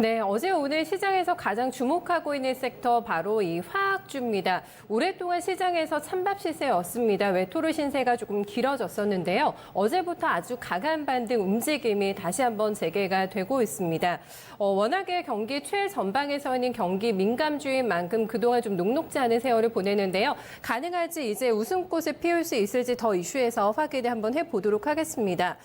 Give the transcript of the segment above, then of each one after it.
네, 어제 오늘 시장에서 가장 주목하고 있는 섹터 바로 이 화학주입니다. 오랫동안 시장에서 찬밥 시세였습니다. 외토르 신세가 조금 길어졌었는데요. 어제부터 아주 강한 반등 움직임이 다시 한번 재개가 되고 있습니다. 워낙에 경기 최전방에서는 경기 민감주인 만큼 그동안 좀 녹록지 않은 세월을 보내는데요. 가능할지 이제 웃음꽃을 피울 수 있을지 더 이슈에서 확인을 한번 해보도록 하겠습니다.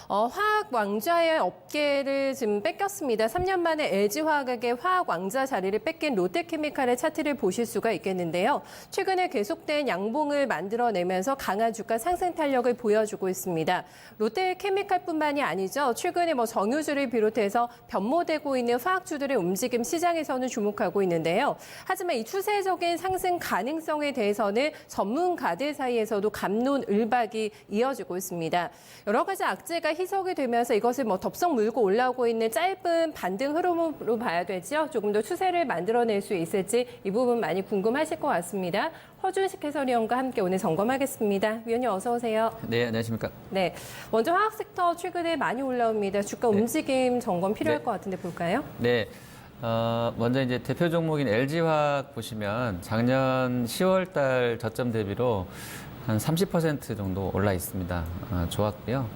화학 왕좌의 업계를 지금 뺏겼습니다. 3년 만에 LG화학에게 화학 왕좌 자리를 뺏긴 롯데케미칼의 차트를 보실 수가 있겠는데요. 최근에 계속된 양봉을 만들어내면서 강한 주가 상승 탄력을 보여주고 있습니다. 롯데케미칼뿐만이 아니죠. 최근에 정유주를 비롯해서 변모되고 있는 화학주들의 움직임 시장에서는 주목하고 있는데요. 하지만 이 추세적인 상승 가능성에 대해서는 전문가들 사이에서도 갑론을박이 이어지고 있습니다. 여러 가지 악재가 희석이 되면서 이것을 덥석 물고 올라오고 있는 짧은 반등 흐름으로 봐야 되죠. 조금 더 추세를 만들어낼 수 있을지 이 부분 많이 궁금하실 것 같습니다. 허준식 해설위원과 함께 오늘 점검하겠습니다. 위원님 어서 오세요. 네, 안녕하십니까. 네, 먼저 화학 섹터 최근에 많이 올라옵니다. 주가 움직임 점검 필요할 것 같은데 볼까요? 네. 먼저 이제 대표 종목인 LG화학 보시면 작년 10월 달 저점 대비로 한 30% 정도 올라 있습니다. 좋았고요.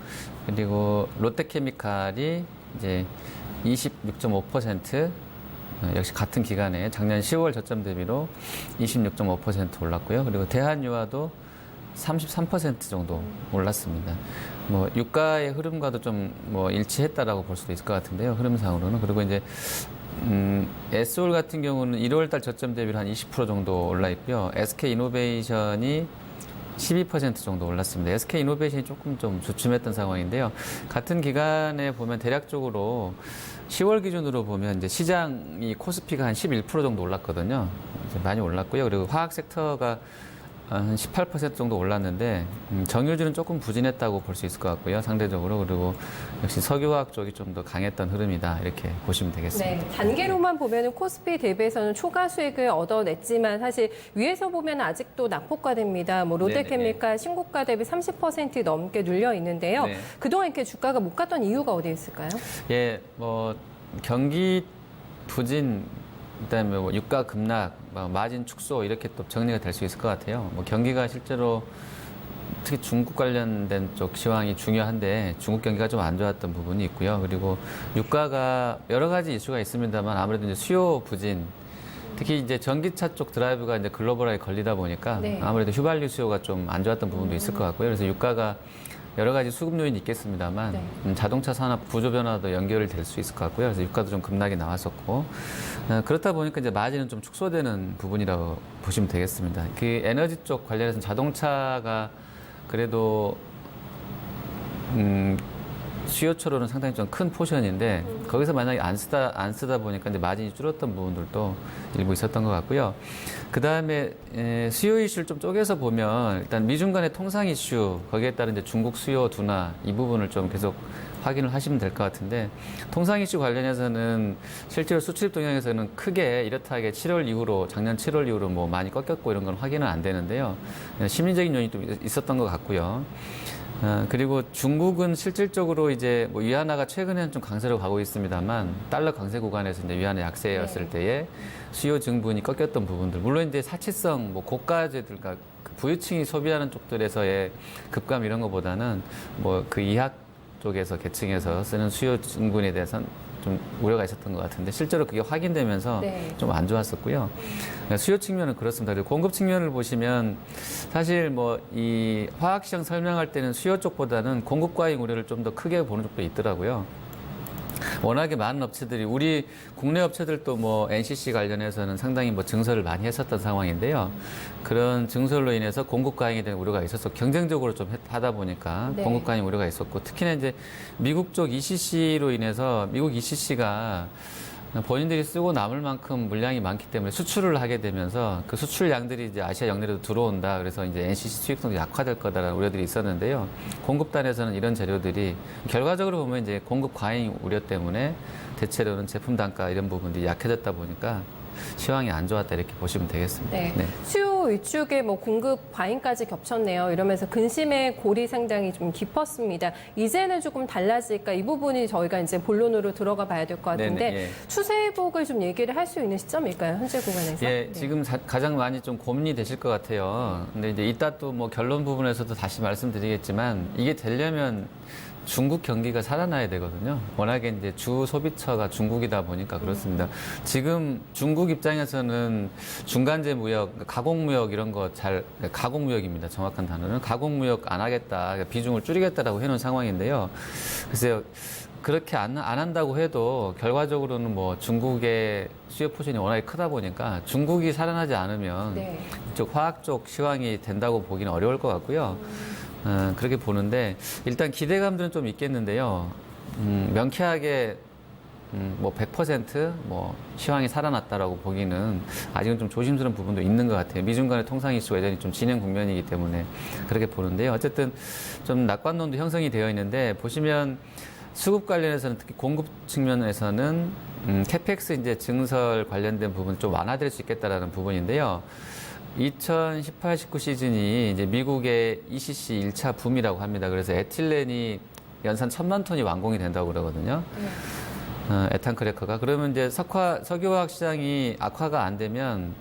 그리고 롯데케미칼이 이제 26.5%, 역시 같은 기간에 작년 10월 저점 대비로 26.5% 올랐고요. 그리고 대한유화도 33% 정도 올랐습니다. 유가의 흐름과도 좀 일치했다라고 볼 수도 있을 것 같은데요. 흐름상으로는. 그리고 이제 에스올 같은 경우는 1월 달 저점 대비로 한 20% 정도 올라 있고요. SK이노베이션이 12% 정도 올랐습니다. SK이노베이션이 조금 좀 주춤했던 상황인데요. 같은 기간에 보면 대략적으로 10월 기준으로 보면 이제 시장이 코스피가 한 11% 정도 올랐거든요. 이제 많이 올랐고요. 그리고 화학 섹터가 한 18% 정도 올랐는데 정유주는 조금 부진했다고 볼 수 있을 것 같고요. 상대적으로. 그리고 역시 석유화학 쪽이 좀 더 강했던 흐름이다. 이렇게 보시면 되겠습니다. 네, 단계로만 보면 코스피 대비해서는 초과 수익을 얻어냈지만 사실 위에서 보면 아직도 낙폭과대입니다. 롯데케미칼 신고가 대비 30% 넘게 눌려 있는데요. 네. 그동안 이렇게 주가가 못 갔던 이유가 어디에 있을까요? 예, 경기 부진, 그다음에 유가 급락, 마진 축소 이렇게 또 정리가 될 수 있을 것 같아요. 경기가 실제로 특히 중국 관련된 쪽 시황이 중요한데 중국 경기가 좀 안 좋았던 부분이 있고요. 그리고 유가가 여러 가지 이슈가 있습니다만 아무래도 이제 수요 부진, 특히 이제 전기차 쪽 드라이브가 이제 글로벌하게 걸리다 보니까 네. 아무래도 휘발유 수요가 좀 안 좋았던 부분도 있을 것 같고요. 그래서 유가가 여러 가지 수급 요인이 있겠습니다만 자동차 산업 구조 변화도 연결이 될 수 있을 것 같고요. 그래서 유가도 좀 급락이 나왔었고 그렇다 보니까 이제 마진은 좀 축소되는 부분이라고 보시면 되겠습니다. 그 에너지 쪽 관련해서는 자동차가 그래도 수요처로는 상당히 좀 큰 포션인데 거기서 만약에 안 쓰다 보니까 이제 마진이 줄었던 부분들도 일부 있었던 것 같고요. 그 다음에 수요 이슈를 좀 쪼개서 보면 일단 미중 간의 통상 이슈, 거기에 따른 이제 중국 수요 둔화 이 부분을 좀 계속 확인을 하시면 될 것 같은데 통상 이슈 관련해서는 실제로 수출입 동향에서는 크게 이렇다하게 7월 이후로 작년 7월 이후로 많이 꺾였고 이런 건 확인은 안 되는데요. 심리적인 요인이 또 있었던 것 같고요. 그리고 중국은 실질적으로 이제 위안화가 최근에는 좀 강세로 가고 있습니다만 달러 강세 구간에서 이제 위안화 약세였을 때에 수요 증분이 꺾였던 부분들, 물론 이제 사치성 고가재들, 그러니까 부유층이 소비하는 쪽들에서의 급감 이런 것보다는 그 이하 쪽에서 계층에서 쓰는 수요 증분에 대해서는 좀 우려가 있었던 것 같은데 실제로 그게 확인되면서 좀 안 좋았었고요. 수요 측면은 그렇습니다. 그리고 공급 측면을 보시면 사실 이 화학시장 설명할 때는 수요 쪽보다는 공급 과잉 우려를 좀 더 크게 보는 쪽도 있더라고요. 워낙에 많은 업체들이 우리 국내 업체들도 NCC 관련해서는 상당히 증설을 많이 했었던 상황인데요. 그런 증설로 인해서 공급 과잉에 대한 우려가 있어서 경쟁적으로 좀 하다 보니까 공급 과잉 우려가 있었고 특히나 이제 미국 쪽 ECC로 인해서 미국 ECC가 본인들이 쓰고 남을 만큼 물량이 많기 때문에 수출을 하게 되면서 그 수출량들이 이제 아시아 영내로도 들어온다. 그래서 이제 NCC 수익성이 약화될 거다라는 우려들이 있었는데요. 공급단에서는 이런 재료들이 결과적으로 보면 이제 공급 과잉 우려 때문에 대체로는 제품 단가 이런 부분들이 약해졌다 보니까 시황이 안 좋았다 이렇게 보시면 되겠습니다. 네. 수요 수요 위축에 뭐 공급 과잉까지 겹쳤네요. 이러면서 근심의 골이 상당히 좀 깊었습니다. 이제는 조금 달라질까? 이 부분이 저희가 이제 본론으로 들어가 봐야 될 것 같은데 네네, 예. 추세 회복을 좀 얘기를 할 수 있는 시점일까요? 현재 구간에서? 예, 네. 지금 가장 많이 좀 고민이 되실 것 같아요. 근데 이제 이따 또 뭐 결론 부분에서도 다시 말씀드리겠지만 이게 되려면 중국 경기가 살아나야 되거든요. 워낙에 이제 주 소비처가 중국이다 보니까 그렇습니다. 지금 중국 입장에서는 중간재 무역, 가공 무역 이런 거 가공 무역입니다. 정확한 단어는 가공 무역 안 하겠다, 비중을 줄이겠다라고 해놓은 상황인데요. 글쎄요. 그렇게 안 한다고 해도 결과적으로는 뭐 중국의 수요 포션이 워낙에 크다 보니까 중국이 살아나지 않으면 네. 이쪽 화학 쪽 시황이 된다고 보기는 어려울 것 같고요. 그렇게 보는데 일단 기대감들은 좀 있겠는데요. 명쾌하게 뭐 100% 시황이 살아났다라고 보기는 아직은 좀 조심스러운 부분도 있는 것 같아요. 미중 간의 통상 이슈가 여전히 좀 진행 국면이기 때문에 그렇게 보는데요. 어쨌든 좀 낙관론도 형성이 되어 있는데 보시면 수급 관련해서는 특히 공급 측면에서는 캐펙스 이제 증설 관련된 부분 좀 완화될 수 있겠다라는 부분인데요. 2018-19 시즌이 이제 미국의 ECC 1차 붐이라고 합니다. 그래서 에틸렌이 연산 1,000만 톤이 완공이 된다고 그러거든요. 에탄 크래커가. 그러면 이제 석유화학 시장이 악화가 안 되면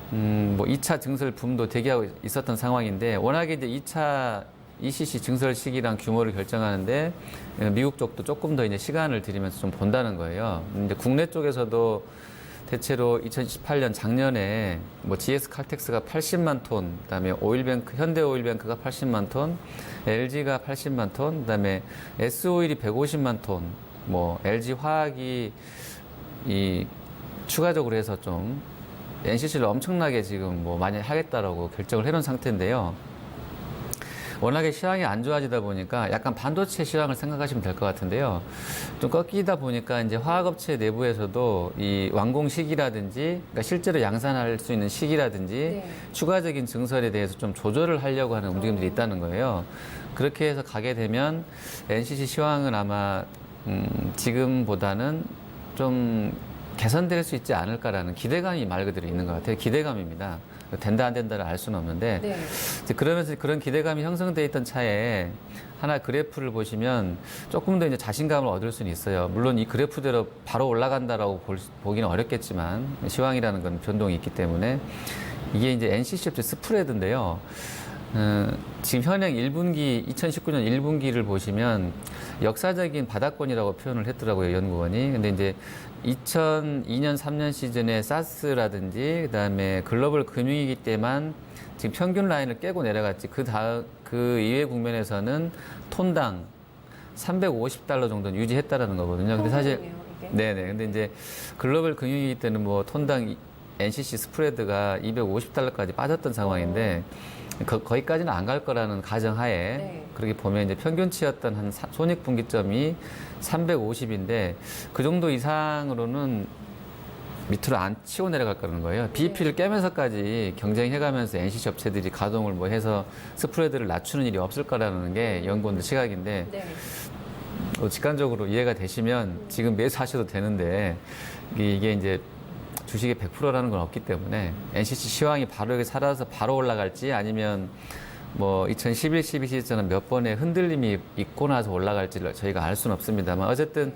뭐 2차 증설 붐도 대기하고 있었던 상황인데 워낙에 이제 2차 ECC 증설 시기랑 규모를 결정하는데 미국 쪽도 조금 더 이제 시간을 들이면서 좀 본다는 거예요. 이제 국내 쪽에서도 대체로 2018년 작년에 뭐 GS 칼텍스가 80만 톤, 그다음에 오일뱅크, 현대 오일뱅크가 80만 톤, LG가 80만 톤, 그다음에 S-오일이 150만 톤, 뭐 LG 화학이 이 추가적으로 해서 좀 NCC를 엄청나게 지금 뭐 많이 하겠다라고 결정을 해놓은 상태인데요. 워낙에 시황이 안 좋아지다 보니까 약간 반도체 시황을 생각하시면 될 것 같은데요. 좀 꺾이다 보니까 이제 화학업체 내부에서도 이 완공 시기라든지, 그러니까 실제로 양산할 수 있는 시기라든지, 네. 추가적인 증설에 대해서 좀 조절을 하려고 하는 움직임들이 있다는 거예요. 그렇게 해서 가게 되면 NCC 시황은 아마 지금보다는 좀 개선될 수 있지 않을까라는 기대감이 말 그대로 있는 것 같아요. 기대감입니다. 된다 안 된다를 알 수는 없는데 네. 이제 그러면서 그런 기대감이 형성돼 있던 차에 하나 그래프를 보시면 조금 더 이제 자신감을 얻을 수는 있어요. 물론 이 그래프대로 바로 올라간다라고 보기는 어렵겠지만 시황이라는 건 변동이 있기 때문에 이게 이제 NCC 업체 스프레드인데요. 지금 현행 1분기 2019년 1분기를 보시면 역사적인 바닥권이라고 표현을 했더라고요, 연구원이. 근데 이제 2002년 3년 시즌에 사스라든지 그다음에 글로벌 금융위기 때만 지금 평균 라인을 깨고 내려갔지. 그 이외 국면에서는 톤당 350달러 정도는 유지했다라는 거거든요. 근데 사실 네네. 근데 이제 글로벌 금융위기 때는 뭐 톤당 NCC 스프레드가 250달러까지 빠졌던 상황인데 거기까지는 안 갈 거라는 가정하에 네. 그렇게 보면 이제 평균치였던 한 손익분기점이 350인데 그 정도 이상으로는 밑으로 안 치고 내려갈 거라는 거예요. BEP를 깨면서까지 경쟁해가면서 NCC 업체들이 가동을 뭐 해서 스프레드를 낮추는 일이 없을 거라는 게 연구원들 시각인데 네. 직관적으로 이해가 되시면 지금 매수하셔도 되는데 이게 이제 주식의 100%라는 건 없기 때문에 NCC 시황이 바로 여기 살아서 바로 올라갈지 아니면 뭐 2011, 12 시즌은 몇 번의 흔들림이 있고 나서 올라갈지를 저희가 알 수는 없습니다만 어쨌든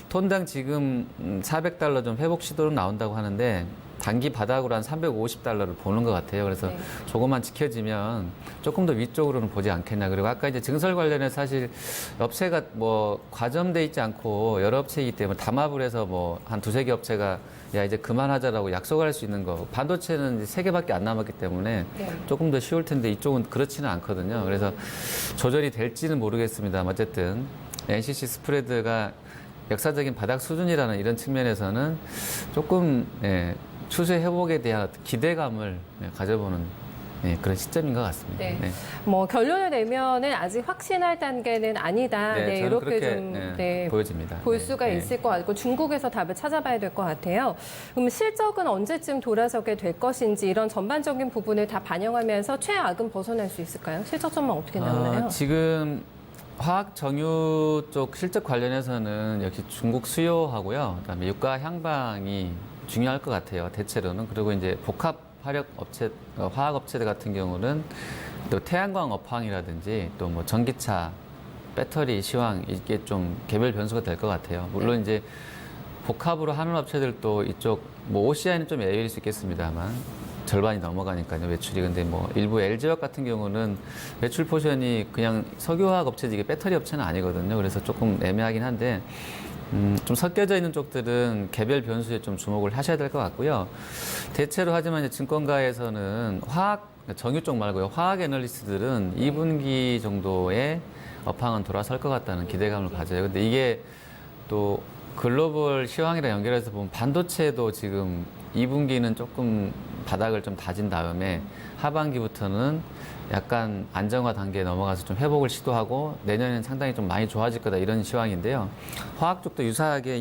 톤당 지금 400달러 좀 회복 시도는 나온다고 하는데 단기 바닥으로 한 350달러를 보는 것 같아요. 그래서 네. 조금만 지켜지면 조금 더 위쪽으로는 보지 않겠나. 그리고 아까 이제 증설 관련해서 사실 업체가 뭐 과점돼 있지 않고 여러 업체이기 때문에 담합을 해서 뭐 한 두세 개 업체가 야 이제 그만하자라고 약속할 수 있는 거. 반도체는 이제 3개밖에 안 남았기 때문에 네. 조금 더 쉬울 텐데 이쪽은 그렇지는 않거든요. 그래서 조절이 될지는 모르겠습니다만 어쨌든 NCC 스프레드가 역사적인 바닥 수준이라는 이런 측면에서는 조금 추세 회복에 대한 기대감을 가져보는 그런 시점인 것 같습니다. 네. 뭐 결론을 내면은 아직 확신할 단계는 아니다. 네, 네, 저는 이렇게 그렇게, 좀 보여집니다. 볼 수가 네. 있을 것 같고 중국에서 답을 찾아봐야 될 것 같아요. 그럼 실적은 언제쯤 돌아서게 될 것인지 이런 전반적인 부분을 다 반영하면서 최악은 벗어날 수 있을까요? 실적 전망 어떻게 나오나요? 지금 화학 정유 쪽 실적 관련해서는 역시 중국 수요하고요. 그다음에 유가 향방이 중요할 것 같아요. 대체로는. 그리고 이제 복합 화학 업체들 같은 경우는 또 태양광 업황이라든지 또 뭐 전기차, 배터리, 시황 이게 좀 개별 변수가 될 것 같아요. 물론 이제 복합으로 하는 업체들도 이쪽 뭐 OCI는 좀 예외일 수 있겠습니다만 절반이 넘어가니까요, 매출이. 근데 뭐 일부 LG화학 같은 경우는 매출 포션이 그냥 석유화학 업체지 이게 배터리 업체는 아니거든요. 그래서 조금 애매하긴 한데 좀 섞여져 있는 쪽들은 개별 변수에 좀 주목을 하셔야 될 것 같고요. 대체로 하지만 이제 증권가에서는 정유 쪽 말고요. 화학 애널리스트들은 2분기 정도의 업황은 돌아설 것 같다는 기대감을 가져요. 근데 이게 또 글로벌 시황이랑 연결해서 보면 반도체도 지금 2분기는 조금 바닥을 좀 다진 다음에 하반기부터는 약간 안정화 단계에 넘어가서 좀 회복을 시도하고 내년에는 상당히 좀 많이 좋아질 거다 이런 시황인데요. 화학 쪽도 유사하게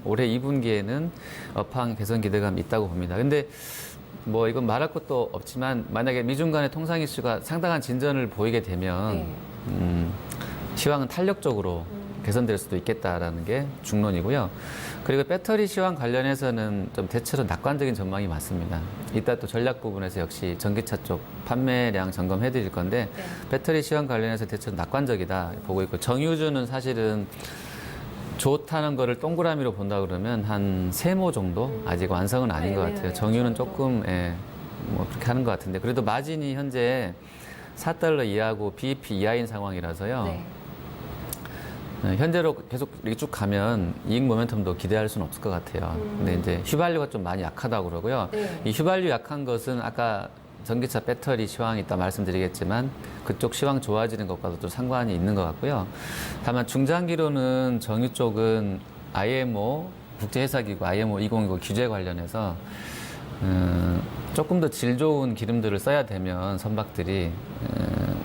올해 2분기에는 업황 개선 기대감이 있다고 봅니다. 근데 뭐 이건 말할 것도 없지만 만약에 미중 간의 통상 이슈가 상당한 진전을 보이게 되면 시황은 탄력적으로 개선될 수도 있겠다라는 게 중론이고요. 그리고 배터리 시황 관련해서는 좀 대체로 낙관적인 전망이 많습니다. 이따 또 전략 부분에서 역시 전기차 쪽 판매량 점검해 드릴 건데 배터리 시황 관련해서 대체로 낙관적이다 보고 있고 정유주는 사실은 좋다는 거를 동그라미로 본다 그러면 한 3모 정도 아직 완성은 아닌 것 같아요. 정유는 조금 뭐 그렇게 하는 것 같은데 그래도 마진이 현재 4달러 이하고 BEP 이하인 상황이라서요. 현재로 계속 이렇게 쭉 가면 이익 모멘텀도 기대할 수는 없을 것 같아요. 근데 이제 휘발유가 좀 많이 약하다고 그러고요. 이 휘발유 약한 것은 아까 전기차 배터리 시황이 있다 말씀드리겠지만 그쪽 시황 좋아지는 것과도 좀 상관이 있는 것 같고요. 다만 중장기로는 정유 쪽은 IMO 국제회사기구 IMO 2020 규제 관련해서 조금 더 질 좋은 기름들을 써야 되면 선박들이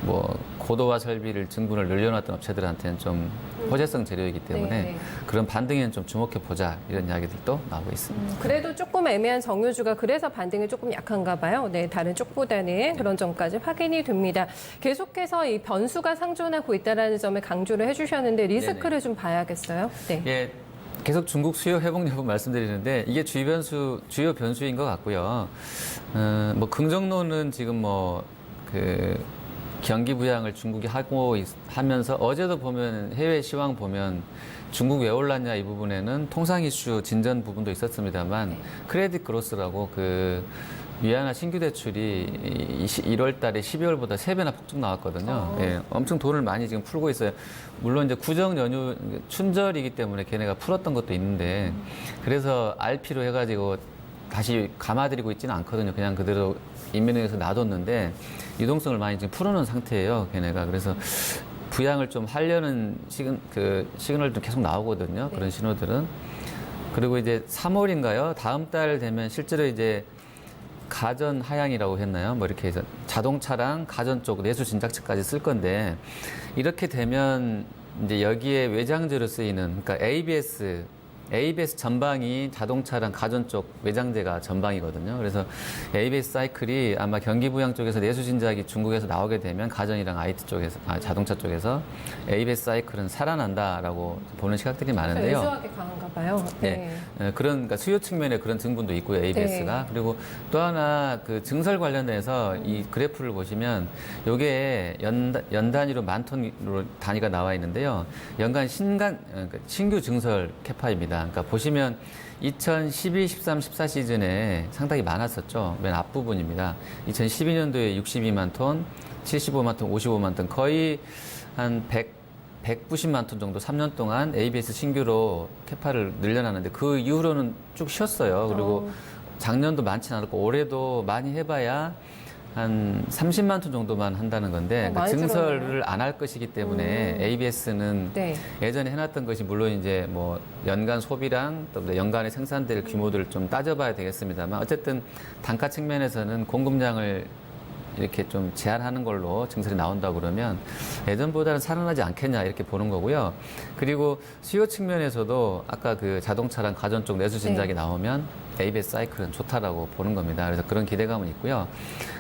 뭐 고도화 설비를 증군을 늘려놨던 업체들한테는 좀 호재성 재료이기 때문에 그런 반등에는 좀 주목해 보자 이런 이야기들도 나오고 있습니다. 그래도 조금 애매한 정유주가 그래서 반등이 조금 약한가 봐요. 네, 다른 쪽보다는 그런 점까지 확인이 됩니다. 계속해서 이 변수가 상존하고 있다는 점을 강조를 해주셨는데 리스크를 좀 봐야겠어요. 네. 예. 계속 중국 수요 회복 여부 말씀드리는데 이게 주요 변수인 것 같고요. 뭐 긍정론은 지금 뭐 경기 부양을 중국이 하면서 어제도 보면 해외 시황 보면 중국 왜 올랐냐 이 부분에는 통상 이슈 진전 부분도 있었습니다만 크레딧 그로스라고 위안화 신규 대출이 1월 달에 12월보다 3배나 폭증 나왔거든요. 예, 엄청 돈을 많이 지금 풀고 있어요. 물론 이제 구정 연휴 춘절이기 때문에 걔네가 풀었던 것도 있는데 그래서 RP로 해가지고 다시 감아들이고 있지는 않거든요. 그냥 그대로 인민은행에서 놔뒀는데 유동성을 많이 지금 풀어놓은 상태예요. 걔네가. 그래서 부양을 좀 하려는 시그널도 계속 나오거든요. 그런 신호들은. 그리고 이제 3월인가요? 다음 달 되면 실제로 이제 가전 하향이라고 했나요? 뭐 이렇게 해서 자동차랑 가전 쪽 내수 진작차까지 쓸 건데 이렇게 되면 이제 여기에 외장재로 쓰이는 그러니까 ABS 전방이 자동차랑 가전 쪽 외장재가 전방이거든요. 그래서 ABS 사이클이 아마 경기 부양 쪽에서 내수 진작이 중국에서 나오게 되면 가전이랑 IT 쪽에서 자동차 쪽에서 ABS 사이클은 살아난다라고 보는 시각들이 많은데요. 유수하게 강한가 봐요. 네. 그러니까 수요 측면에 그런 증분도 있고요. ABS가. 그리고 또 하나 증설 관련해서 이 그래프를 보시면 요게 연 단위로 만 톤으로 단위가 나와 있는데요. 연간 신규 증설 캐파입니다. 그러니까 보시면 2012, 13, 14 시즌에 상당히 많았었죠. 맨 앞부분입니다. 2012년도에 62만 톤, 75만 톤, 55만 톤, 거의 한 190만 톤 정도 3년 동안 ABS 신규로 캐파를 늘려놨는데 그 이후로는 쭉 쉬었어요. 그리고 작년도 많지는 않았고 올해도 많이 해봐야 한 30만 톤 정도만 한다는 건데 그러니까 증설을 안 할 것이기 때문에 ABS는 예전에 해놨던 것이 물론 이제 뭐 연간 소비량 또 연간의 생산될 규모들을 좀 따져봐야 되겠습니다만 어쨌든 단가 측면에서는 공급량을 이렇게 좀 제한하는 걸로 증설이 나온다 그러면 예전보다는 살아나지 않겠냐 이렇게 보는 거고요. 그리고 수요 측면에서도 아까 자동차랑 가전 쪽 내수 진작이 나오면 ABS 사이클은 좋다라고 보는 겁니다. 그래서 그런 기대감은 있고요.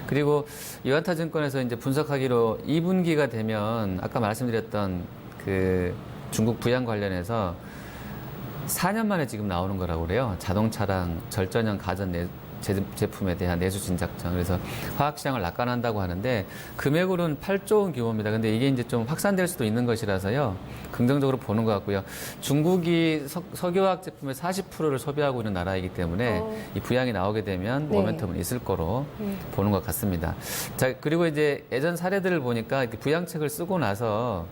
그리고 이완타증권에서 이제 분석하기로 2분기가 되면 아까 말씀드렸던 중국 부양 관련해서 4년 만에 지금 나오는 거라고 그래요. 자동차랑 절전형 가전 제품에 대한 내수 진작점. 그래서 화학 시장을 낙관한다고 하는데 금액으로는 8조 원 규모입니다. 근데 이게 이제 좀 확산될 수도 있는 것이라서요. 긍정적으로 보는 것 같고요. 중국이 석유화학 제품의 40%를 소비하고 있는 나라이기 때문에 이 부양이 나오게 되면 네. 모멘텀은 있을 거로 보는 것 같습니다. 자, 그리고 이제 예전 사례들을 보니까 이렇게 부양책을 쓰고 나서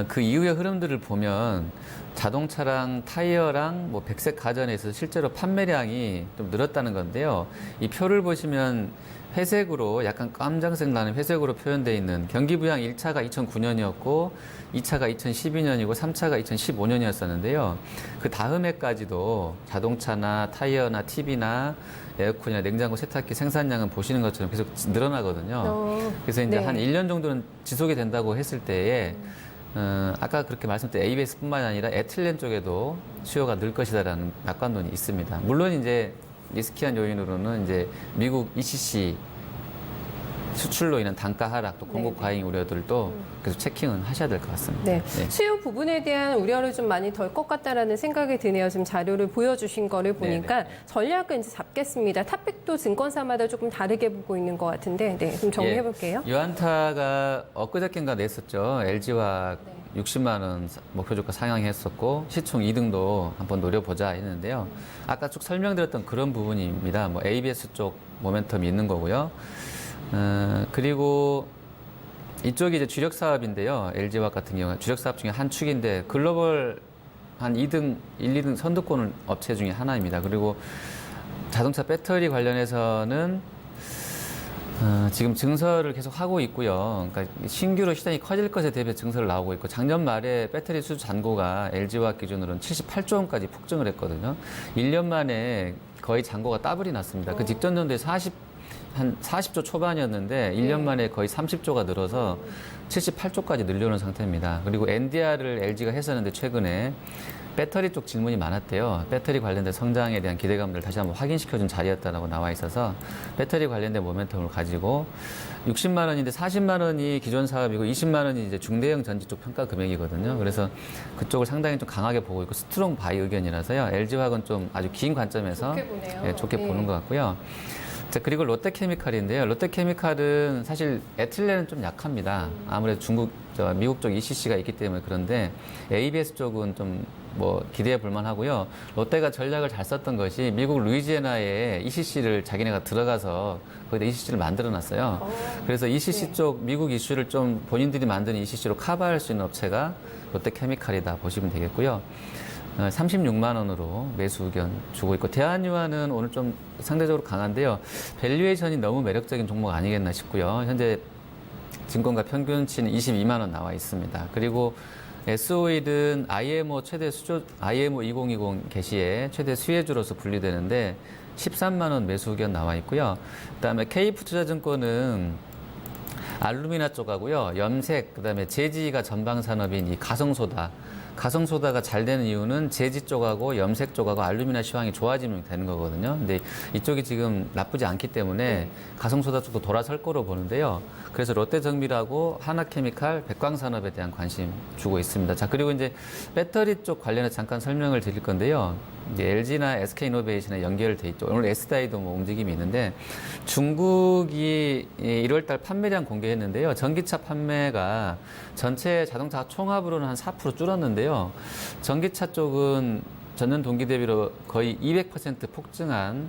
그 이후의 흐름들을 보면 자동차랑 타이어랑 뭐 백색 가전에 있어서 실제로 판매량이 좀 늘었다는 건데요. 이 표를 보시면 회색으로 약간 깜장색 나는 회색으로 표현되어 있는 경기 부양 1차가 2009년이었고 2차가 2012년이고 3차가 2015년이었었는데요. 그 다음 해까지도 자동차나 타이어나 TV나 에어컨이나 냉장고, 세탁기 생산량은 보시는 것처럼 계속 늘어나거든요. 그래서 이제 네. 한 1년 정도는 지속이 된다고 했을 때에 아까 그렇게 말씀드린 ABS뿐만 아니라 에틸렌 쪽에도 수요가 늘 것이다라는 낙관론이 있습니다. 물론 이제 리스키한 요인으로는 이제 미국 ECC 수출로 인한 단가 하락, 또 공급 네. 과잉 우려들도 계속 체킹은 하셔야 될 것 같습니다. 네. 네. 수요 부분에 대한 우려를 좀 많이 덜 것 같다라는 생각이 드네요. 지금 자료를 보여주신 거를 보니까 네네. 전략은 이제 잡겠습니다. 탑픽도 증권사마다 조금 다르게 보고 있는 것 같은데, 네, 좀 정리해 볼게요. 유안타가 엊그저께인가 냈었죠. LG화학 네. 60만 원 목표 주가 상향했었고 시총 2등도 한번 노려보자 했는데요. 아까 쭉 설명드렸던 그런 부분입니다. 뭐 ABS 쪽 모멘텀이 있는 거고요. 그리고 이쪽이 이제 주력 사업인데요. LG화학 같은 경우는 주력 사업 중에 한 축인데 글로벌 한 2등, 1, 2등 선두권 업체 중에 하나입니다. 그리고 자동차 배터리 관련해서는 지금 증설을 계속 하고 있고요. 그러니까 신규로 시장이 커질 것에 대비해 증설을 나오고 있고 작년 말에 배터리 수주 잔고가 LG화학 기준으로는 78조 원까지 폭증을 했거든요. 1년 만에 거의 잔고가 더블이 났습니다. 그 직전 연도에 한 40조 초반이었는데 1년 만에 거의 30조가 늘어서 78조까지 늘려놓은 상태입니다. 그리고 NDR을 LG가 했었는데 최근에 배터리 쪽 질문이 많았대요. 배터리 관련된 성장에 대한 기대감들을 다시 한번 확인시켜준 자리였다라고 나와 있어서 배터리 관련된 모멘텀을 가지고 60만 원인데 40만 원이 기존 사업이고 20만 원이 이제 중대형 전지 쪽 평가 금액이거든요. 그래서 그쪽을 상당히 좀 강하게 보고 있고 스트롱 바이 의견이라서요. LG화학은 좀 아주 긴 관점에서 좋게 보네요. 예, 좋게 네. 보는 것 같고요. 자, 그리고 롯데케미칼인데요. 롯데케미칼은 사실 에틸렌은 좀 약합니다. 아무래도 미국 쪽 ECC가 있기 때문에 그런데 ABS 쪽은 좀 뭐 기대해 볼 만하고요. 롯데가 전략을 잘 썼던 것이 미국 루이지애나에 ECC를 자기네가 들어가서 거기다 ECC를 만들어 놨어요. 그래서 ECC 네. 쪽 미국 이슈를 좀 본인들이 만드는 ECC로 커버할 수 있는 업체가 롯데케미칼이다 보시면 되겠고요. 36만 원으로 매수 의견 주고 있고 대한유화는 오늘 좀 상대적으로 강한데요. 밸류에이션이 너무 매력적인 종목 아니겠나 싶고요. 현재 증권가 평균치는 22만 원 나와 있습니다. 그리고 SO일은 IMO 2020 개시에 최대 수혜주로서 분리되는데 13만 원 매수 의견 나와 있고요. 그다음에 KF투자증권은 알루미나 쪽하고요. 염색, 그다음에 제지가 전방 산업인 이 가성소다가 잘 되는 이유는 제지 쪽하고 염색 쪽하고 알루미나 시황이 좋아지면 되는 거거든요. 근데 이쪽이 지금 나쁘지 않기 때문에 가성소다 쪽도 돌아설 거로 보는데요. 그래서 롯데정밀하고 하나케미칼, 백광산업에 대한 관심 주고 있습니다. 자, 그리고 이제 배터리 쪽 관련해서 잠깐 설명을 드릴 건데요. 이제 LG나 SK이노베이션에 연결돼 있죠. 오늘 S다이도 뭐 움직임이 있는데 중국이 1월달 판매량 공개했는데요. 전기차 판매가 전체 자동차 총합으로는 한 4% 줄었는데요. 전기차 쪽은 전년 동기 대비로 거의 200% 폭증한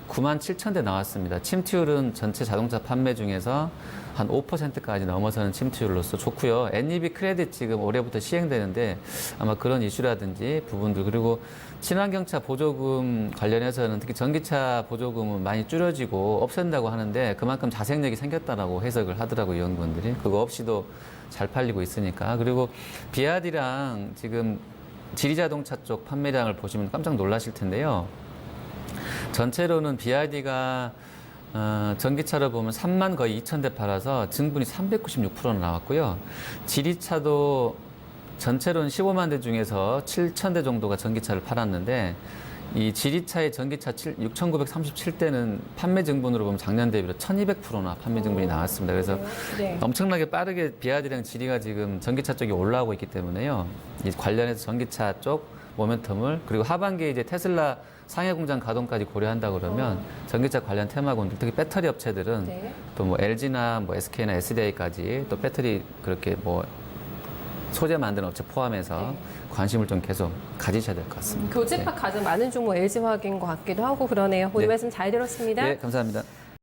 9만 7천 대 나왔습니다. 침투율은 전체 자동차 판매 중에서 한 5%까지 넘어서는 침투율로서 좋고요. NEV 크레딧 지금 올해부터 시행되는데 아마 그런 이슈라든지 부분들 그리고 친환경차 보조금 관련해서는 특히 전기차 보조금은 많이 줄여지고 없앤다고 하는데 그만큼 자생력이 생겼다라고 해석을 하더라고요. 연구원들이. 그거 없이도 잘 팔리고 있으니까. 그리고 비아디랑 지금 지리자동차 쪽 판매량을 보시면 깜짝 놀라실 텐데요. 전체로는 BYD가 전기차로 보면 3만 거의 2천 대 팔아서 증분이 396% 나왔고요. 지리차도 전체로는 15만 대 중에서 7천 대 정도가 전기차를 팔았는데 이 지리차의 전기차 6,937대는 판매 증분으로 보면 작년 대비로 1,200%나 판매 증분이 나왔습니다. 그래서 네. 엄청나게 빠르게 비아디랑 지리가 지금 전기차 쪽이 올라오고 있기 때문에요. 이 관련해서 전기차 쪽 모멘텀을 그리고 하반기에 이제 테슬라 상해 공장 가동까지 고려한다 그러면 전기차 관련 테마군들 특히 배터리 업체들은 네. 또 뭐 LG나 뭐 SK나 SDI까지 또 배터리 그렇게 뭐 소재 만드는 업체 포함해서 관심을 좀 계속 가지셔야 될 것 같습니다. 교집합 가장 많은 종목 LG화학인 것 같기도 하고 그러네요. 오늘 네. 말씀 잘 들었습니다. 네, 감사합니다.